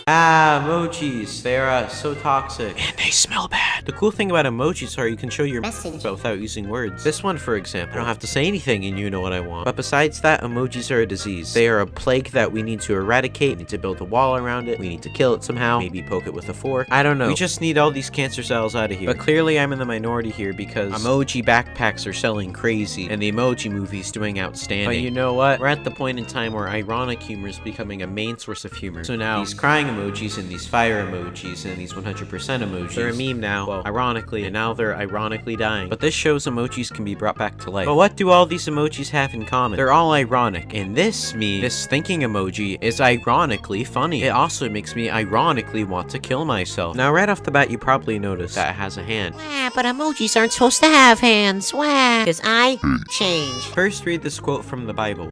Emojis. They're so toxic. And they smell bad. The cool thing about emojis are you can show your message without using words. This one, for example, I don't have to say anything and you know what I want. But besides that, emojis are a disease. They are a plague that we need to eradicate. We need to build a wall around it. We need to kill it somehow. Maybe poke it with a fork. I don't know. We just need all these cancer cells out of here. But clearly I'm in the minority here because emoji backpacks are selling crazy and the emoji movie's doing outstanding. But you know what? We're at the point in time where ironic humor is becoming a main source of humor. So now these crying emojis and these fire emojis and these 100% emojis, they're a meme now. Well, ironically, and now they're ironically dying. But this shows emojis can be brought back to life. But what do all these emojis have in common? They're all ironic. And this meme, this thinking emoji, is ironically funny. It also makes me ironically want to kill myself. Now, right off the bat, you probably noticed that it has a hand. Wah, but emojis aren't supposed to have hands. Wah, because I change. First, read this quote from the Bible.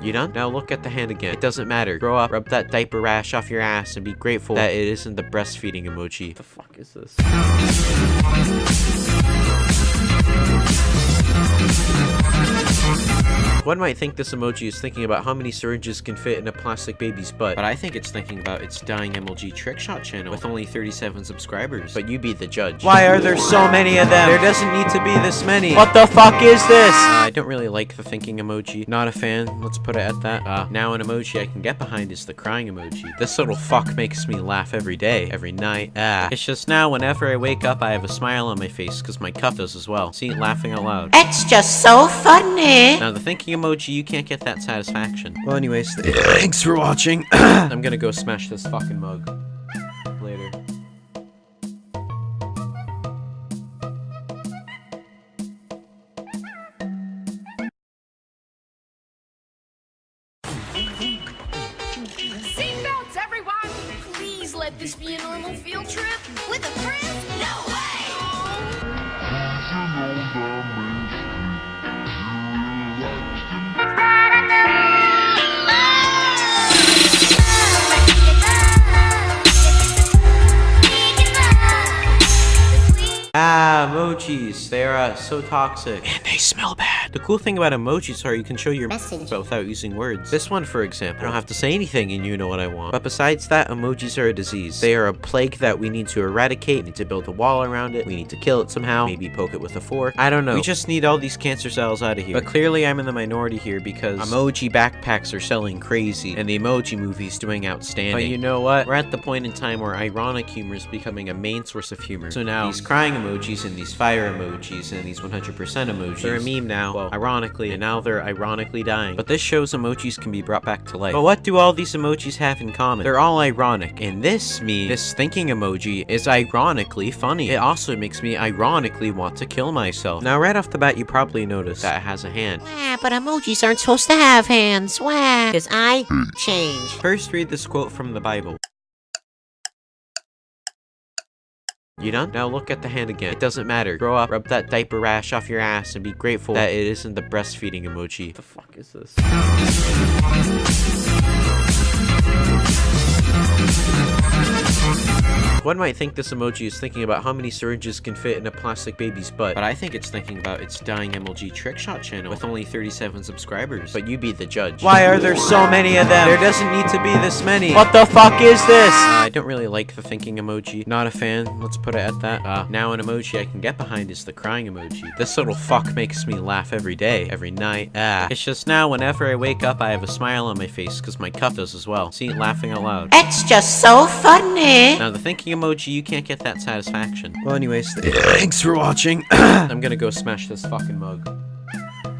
You done? Now look at the hand again. It doesn't matter. Grow up, rub that diaper rash off your ass, and be grateful that it isn't the breastfeeding emoji. What the fuck is this? One might think this emoji is thinking about how many syringes can fit in a plastic baby's butt, but I think it's thinking about its dying MLG trickshot channel with only 37 subscribers. But you be the judge. Why are there so many of them? There doesn't need to be this many. What the fuck is this? I don't really like the thinking emoji. Not a fan. Let's put it at that. Now an emoji I can get behind is the crying emoji. This little fuck makes me laugh every day, every night. It's just now whenever I wake up I have a smile on my face because my cup does as well. See, laughing out loud. It's just so funny. Now the thinking emoji, you can't get that satisfaction. Well, anyways, thanks for watching. I'm gonna go smash this fucking mug. Later. Seatbelts, everyone! Please let this be a normal field trip. With a friend? No way! Emojis. They're so toxic. And they smell bad. The cool thing about emojis are you can show your message without using words. This one, for example, I don't have to say anything and you know what I want. But besides that, emojis are a disease. They are a plague that we need to eradicate. We need to build a wall around it. We need to kill it somehow. Maybe poke it with a fork. I don't know. We just need all these cancer cells out of here. But clearly I'm in the minority here because emoji backpacks are selling crazy and the emoji movie's doing outstanding. But you know what? We're at the point in time where ironic humor is becoming a main source of humor. So now these crying emojis and these fire emojis and these 100% emojis, they're a meme now. Well, ironically, and now they're ironically dying. But this shows emojis can be brought back to life. But what do all these emojis have in common? They're all ironic. And this meme, this thinking emoji, is ironically funny. It also makes me ironically want to kill myself. Now, right off the bat, you probably noticed that it has a hand. Wah, but emojis aren't supposed to have hands. Wah, because I change. First, read this quote from the Bible. You done? Now look at the hand again. It doesn't matter. Grow up, rub that diaper rash off your ass, and be grateful that it isn't the breastfeeding emoji. What the fuck is this? One might think this emoji is thinking about how many syringes can fit in a plastic baby's butt, but I think it's thinking about its dying MLG trickshot channel with only 37 subscribers. But you be the judge. Why are there so many of them? There doesn't need to be this many. What the fuck is this? I don't really like the thinking emoji. Not a fan. Let's put it at that. Now an emoji I can get behind is the crying emoji. This little fuck makes me laugh every day, every night. It's just now whenever I wake up I have a smile on my face because my cup does as well. See, laughing out loud. It's just so funny. Now the thinking emoji, you can't get that satisfaction. Well, anyways, thanks for watching. I'm gonna go smash this fucking mug.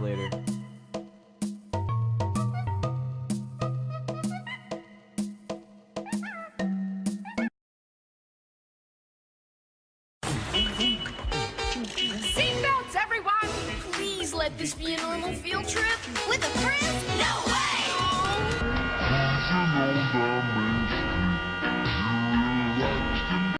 Later. Seatbelts, everyone! Please let this be a normal field trip. With a friend? No way!